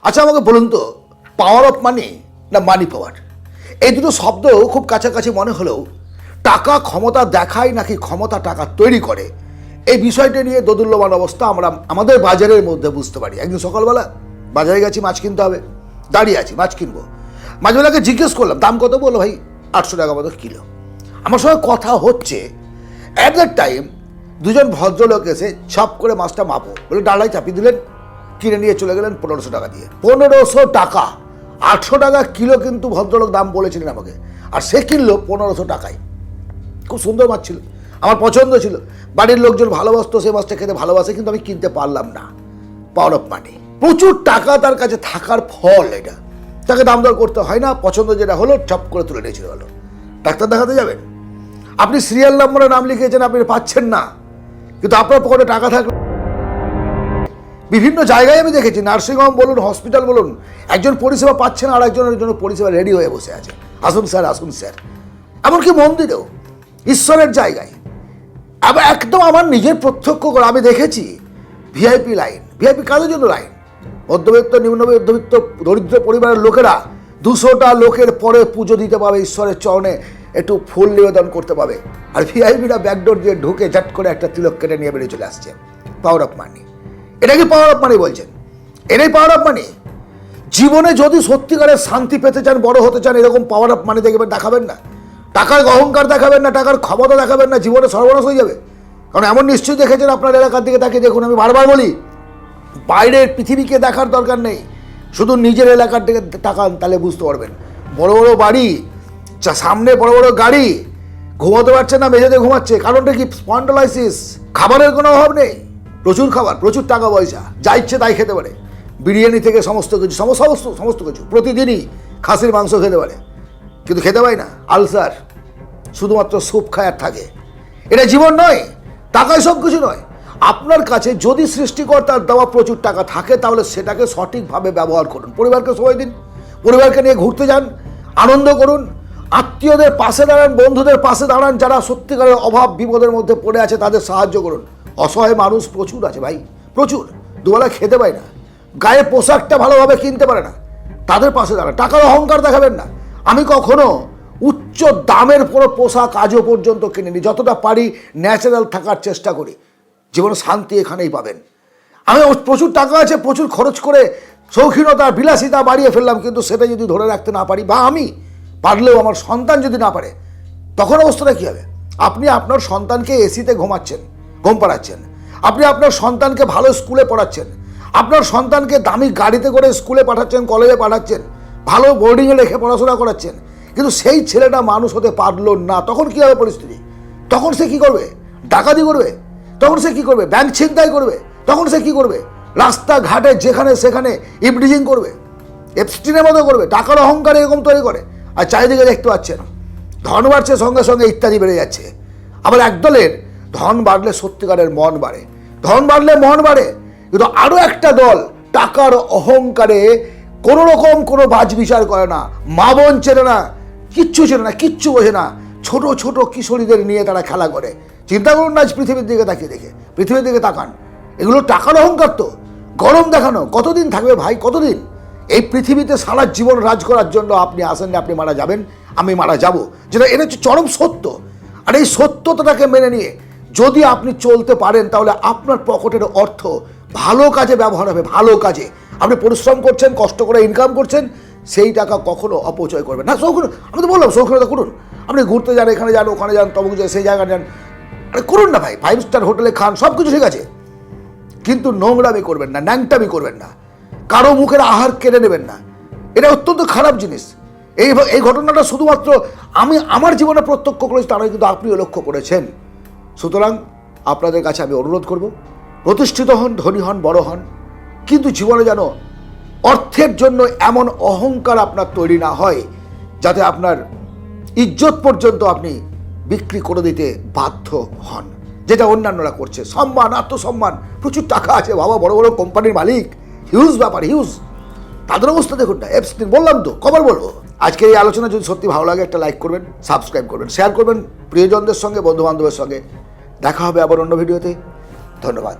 আচ্ছা আমাকে বলুন তো, পাওয়ার অফ মানি না মানি পাওয়ার, এই দুটো শব্দ খুব কাছাকাছি মনে হলেও টাকা ক্ষমতা দেখায় নাকি ক্ষমতা টাকা তৈরি করে, এই বিষয়টা নিয়ে দোদুল্যমান অবস্থা আমরা আমাদের বাজারের মধ্যে বুঝতে পারি। একদিন সকালবেলা বাজারে গেছি, মাছ কিনতে হবে, দাঁড়িয়ে আছি মাছ কিনবো। মাছবেলাকে জিজ্ঞেস করলাম দাম কত, বললো ভাই 800 টাকা মতো কিলো। আমার সঙ্গে কথা হচ্ছে, অ্যাট দ্যাট টাইম দুজন ভদ্রলোক এসে ছাপ করে মাছটা মাপো বলে ডালায় চাপিয়ে দিলেন, কিনে নিয়ে চলে গেলেন 1500 টাকা দিয়ে। 1500 টাকা, 800 টাকা কিলো কিন্তু ভদ্রলোক দাম বলেছিলেন আমাকে, আর সে কিনলো 1500 টাকায়। খুব সুন্দর মাছ ছিল, আমার পছন্দ ছিল, বাড়ির লোকজন ভালোবাসতো, সেই মাছটা খেতে ভালোবাসে, কিন্তু আমি কিনতে পারলাম না। পাওয়ার অফ মানি, প্রচুর টাকা তার কাছে থাকার ফল এটা। তাকে দাম দর করতে হয় না, পছন্দ যেটা হলো চপ করে তুলে নিয়েছিল হলো। ডাক্তার দেখাতে যাবেন, আপনি সিরিয়াল নম্বরে নাম লিখেছেন, আপনি পাচ্ছেন না, কিন্তু আপনার পকেটে টাকা থাকলে বিভিন্ন জায়গায় আমি দেখেছি, নার্সিংহোম বলুন, হসপিটাল বলুন, একজন পরিষেবা পাচ্ছেন আর একজনের জন্য পরিষেবা রেডি হয়ে বসে আছে, আসুন স্যার আসুন স্যার। এমনকি মন্দিরেও, ঈশ্বরের জায়গায়। আবার একদম আমার নিজের প্রত্যক্ষ করে আমি দেখেছি ভিআইপি লাইন। ভিআইপি কাদের জন্য লাইন? মধ্যবিত্ত, নিম্ন মধ্যবিত্ত, দরিদ্র পরিবারের লোকেরা 200টা লোকের পরে পুজো দিতে পাবে, ঈশ্বরের চরণে একটু ফুল নিবেদন করতে পাবে, আর ভিআইপিরা ব্যাকডোর দিয়ে ঢুকে ঝট করে একটা তিলক কেটে নিয়ে বেরিয়ে চলে আসছে। পাওয়ার অফ মানি, এটা কি পাওয়ার অফ মানি বলছেন? এটাই পাওয়ার অফ মানি? জীবনে যদি সত্যিকারের শান্তি পেতে চান, বড় হতে চান, এরকম পাওয়ার অফ মানি দেখবেন, দেখাবেন না। টাকার অহংকার দেখাবেন না, টাকার ক্ষমতা দেখাবেন না, জীবনে সর্বনাশ হয়ে যাবে। কারণ এমন নিশ্চয়ই দেখেছেন, আপনার এলাকার দিকে তাকিয়ে দেখুন, আমি বারবার বলি, বাইরের পৃথিবীকে দেখার দরকার নেই, শুধু নিজের এলাকার দিকে তাকান, তাহলে বুঝতে পারবেন। বড় বড় বাড়ি, সামনে বড় বড় গাড়ি, ঘুমাতে পারছে না, মেঝেতে ঘুমাচ্ছে, কারণটা কি? স্পন্ডলাইসিস। খাবারের কোনো অভাব নেই, প্রচুর খাবার, প্রচুর টাকা পয়সা, যা ইচ্ছে তাই খেতে পারে, বিরিয়ানি থেকে সমস্ত কিছু, সমস্ত কিছু, প্রতিদিনই খাসির মাংস খেতে পারে, কিন্তু খেতে পায় না, আলসার, শুধুমাত্র স্যুপ খায় আর থাকে। এটা জীবন নয়, টাকায় সব কিছু নয়। আপনার কাছে যদি সৃষ্টিকর্তার দেওয়া প্রচুর টাকা থাকে, তাহলে সেটাকে সঠিকভাবে ব্যবহার করুন। পরিবারকে সময় দিন, পরিবারকে নিয়ে ঘুরতে যান, আনন্দ করুন, আত্মীয়দের পাশে দাঁড়ান, বন্ধুদের পাশে দাঁড়ান, যারা সত্যিকারের অভাব বিপদের মধ্যে পড়ে আছে তাদের সাহায্য করুন। অসহায় মানুষ প্রচুর আছে ভাই, প্রচুর, দুবেলা খেতে পায় না, গায়ে পোশাকটা ভালোভাবে কিনতে পারে না, তাদের পাশে দাঁড়ান। টাকার অহংকার দেখাবেন না। আমি কখনো উচ্চ দামের কোনো পোশাক আজও পর্যন্ত কিনিনি, যতটা পারি ন্যাচারাল থাকার চেষ্টা করি। জীবনে শান্তি এখানেই পাবেন। আমি প্রচুর টাকা আছে, প্রচুর খরচ করে শৌখিনতা বিলাসিতা বাড়িয়ে ফেললাম, কিন্তু সেটা যদি ধরে রাখতে না পারি, বা আমি পারলেও আমার সন্তান যদি না পারে, তখন অবস্থাটা কী হবে? আপনি আপনার সন্তানকে এসিতে ঘুম পাড়াচ্ছেন, আপনি আপনার সন্তানকে ভালো স্কুলে পড়াচ্ছেন, আপনার সন্তানকে দামি গাড়িতে করে স্কুলে পাঠাচ্ছেন, কলেজে পাঠাচ্ছেন, ভালো বোর্ডিংয়ে রেখে পড়াশোনা করাচ্ছেন, কিন্তু সেই ছেলেটা মানুষ হতে পারল না, তখন কী হবে পরিস্থিতি? তখন সে কী করবে? ডাকাতি করবে? তখন সে কী করবে? ব্যাংক ছিনতাই করবে? তখন সে কী করবে? রাস্তাঘাটে যেখানে সেখানে ইভটিজিং করবে, এপস্টিনের মতো করবে। টাকার অহংকার এরকম তৈরি করে। আর চারিদিকে দেখতে পাচ্ছেন ধন বাড়ছে, সঙ্গে সঙ্গে ইত্যাদি বেড়ে যাচ্ছে। আবার একদলের ধন বাড়লে সত্যিকারের মন বাড়ে, ধন বাড়লে মন বাড়ে, কিন্তু আরও একটা দল টাকার অহংকারে কোনো রকম কোনো বাজ বিচার করে না, মা বোন চেনে না, কিচ্ছু চেনে না, কিচ্ছু বোঝে না, ছোট ছোট কিশোরীদের নিয়ে তারা খেলা করে। চিন্তা করুন না, আজ পৃথিবীর দিকে পৃথিবীর দিকে তাকান, এগুলো টাকার অহংকার তো। গরম দেখানো কতদিন থাকবে ভাই, কতদিন? এই পৃথিবীতে সারা জীবন রাজ করার জন্য আপনি আসেন না, আপনি মারা যাবেন, আমি মারা যাব, যেটা এটা হচ্ছে চরম সত্য। আর এই সত্যতাটাকে মেনে নিয়ে যদি আপনি চলতে পারেন, তাহলে আপনার পকেটের অর্থ ভালো কাজে ব্যবহার হবে, ভালো কাজে। আপনি পরিশ্রম করছেন, কষ্ট করে ইনকাম করছেন, সেই টাকা কখনো অপচয় করবেন না। শৌখিন, আমি তো বললাম শৌখিনতা করুন, আপনি ঘুরতে যান, এখানে যান, ওখানে যান, তবুক যান, সেই জায়গায় যান, আরে করুন না ভাই, 5 স্টার হোটেলে খান, সব কিছু ঠিক আছে, কিন্তু নোংরামি করবেন না, ন্যাংটামি করবেন না, কারো মুখের আহার কেড়ে নেবেন না। এটা অত্যন্ত খারাপ জিনিস। এই ঘটনাটা শুধুমাত্র আমি আমার জীবনে প্রত্যক্ষ করেছি, তারা কিন্তু আপনিও লক্ষ্য করেছেন। সুতরাং আপনাদের কাছে আমি অনুরোধ করব, প্রতিষ্ঠিত হন, ধনী হন, বড় হন, কিন্তু জীবনে যেন অর্থের জন্য এমন অহংকার আপনার তৈরি না হয়, যাতে আপনার ইজ্জত পর্যন্ত আপনি বিক্রি করে দিতে বাধ্য হন, যেটা অন্যান্যরা করছে। সম্মান, আত্মসম্মান, প্রচুর টাকা আছে বাবা, বড় বড় কোম্পানির মালিক, হিউজ ব্যাপার, হিউজ, তাদের অবস্থা দেখুন না। এপস্টিন বললাম তো, কবার বলবো। আজকের এই আলোচনা যদি সত্যি ভালো লাগে, একটা লাইক করবেন, সাবস্ক্রাইব করবেন, শেয়ার করবেন প্রিয়জনদের সঙ্গে, বন্ধু বান্ধবের সঙ্গে। দেখা হবে আবার অন্য ভিডিওতে। ধন্যবাদ।